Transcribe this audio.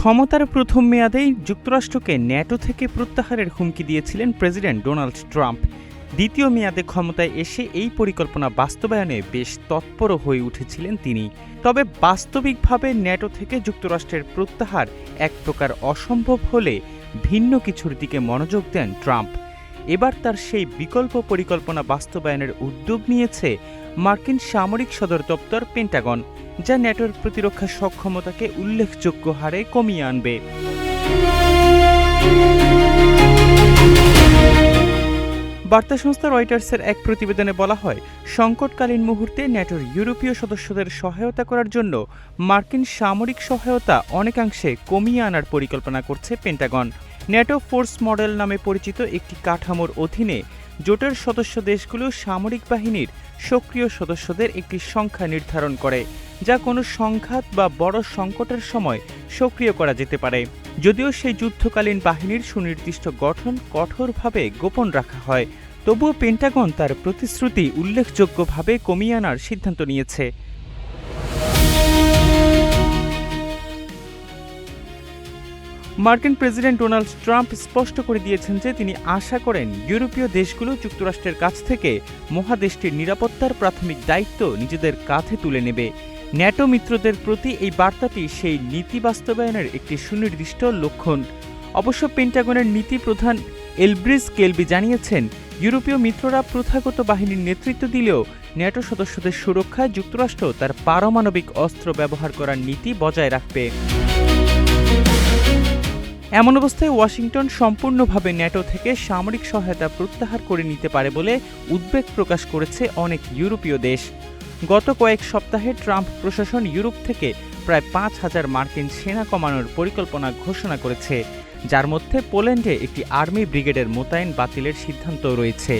ক্ষমতার প্রথম মেয়াদেই যুক্তরাষ্ট্রকে ন্যাটো থেকে প্রত্যাহারের হুমকি দিয়েছিলেন প্রেসিডেন্ট ডোনাল্ড ট্রাম্প। দ্বিতীয় মেয়াদে ক্ষমতায় এসে এই পরিকল্পনা বাস্তবায়নে বেশ তৎপর হয়ে উঠেছিলেন তিনি। তবে বাস্তবিকভাবে ন্যাটো থেকে যুক্তরাষ্ট্রের প্রত্যাহার এক প্রকার অসম্ভব হলে ভিন্ন কিছুর দিকে মনোযোগ দেন ট্রাম্প। এবার তার সেই বিকল্প পরিকল্পনা বাস্তবায়নের উদ্যোগ নিয়েছে মার্কিন সামরিক সদর দপ্তর পেন্টাগন, যা ন্যাটোর প্রতিরক্ষা সক্ষমতাকে উল্লেখযোগ্য হারে কমিয়ে আনবে। বার্তা সংস্থা রয়টার্সের এক প্রতিবেদনে বলা হয়, সংকটকালীন মুহূর্তে ন্যাটোর ইউরোপীয় সদস্যদের সহায়তা করার জন্য মার্কিন সামরিক সহায়তা অনেকাংশে কমিয়ে আনার পরিকল্পনা করছে পেন্টাগন। ন্যাটো ফোর্স মডেল নামে পরিচিত একটি কাঠামোর অধীনে জোটের সদস্য দেশগুলো সামরিক বাহিনীর সক্রিয় সদস্যদের একটি সংখ্যা নির্ধারণ করে, যা কোনো সংঘাত বা বড় সংকটের সময় সক্রিয় করা যেতে পারে। যদিও সেই যুদ্ধকালীন বাহিনীর সুনির্দিষ্ট গঠন কঠোরভাবে গোপন রাখা হয়, তবুও পেন্টাগন তার প্রতিশ্রুতি উল্লেখযোগ্যভাবে কমিয়ে আনার সিদ্ধান্ত নিয়েছে। মার্কিন প্রেসিডেন্ট ডোনাল্ড ট্রাম্প স্পষ্ট করে দিয়েছেন যে তিনি আশা করেন ইউরোপীয় দেশগুলো যুক্তরাষ্ট্রের কাছ থেকে মহাদেশটির নিরাপত্তার প্রাথমিক দায়িত্ব নিজেদের কাঁধে তুলে নেবে। ন্যাটো মিত্রদের প্রতি এই বার্তাটি সেই নীতি বাস্তবায়নের একটি সুনির্দিষ্ট লক্ষণ। অবশ্য পেন্টাগনের নীতি প্রধান এলব্রিজ কেলবি জানিয়েছেন, ইউরোপীয় মিত্ররা প্রথাগত বাহিনীর নেতৃত্ব দিলেও ন্যাটো সদস্যদের সুরক্ষায় যুক্তরাষ্ট্র তার পারমাণবিক অস্ত্র ব্যবহার করার নীতি বজায় রাখবে। এমন অবস্থায় ওয়াশিংটন সম্পূর্ণভাবে ন্যাটো থেকে সামরিক সহায়তা প্রত্যাহার করে নিতে পারে বলে উদ্বেগ প্রকাশ করেছে অনেক ইউরোপীয় দেশ। গত কয়েক সপ্তাহে ট্রাম্প প্রশাসন ইউরোপ থেকে প্রায় ৫,০০০ মার্কিন সেনা কমানোর পরিকল্পনা ঘোষণা করেছে, যার মধ্যে পোল্যান্ডে একটি আর্মি ব্রিগেডের মোতায়েন বাতিলের সিদ্ধান্ত রয়েছে।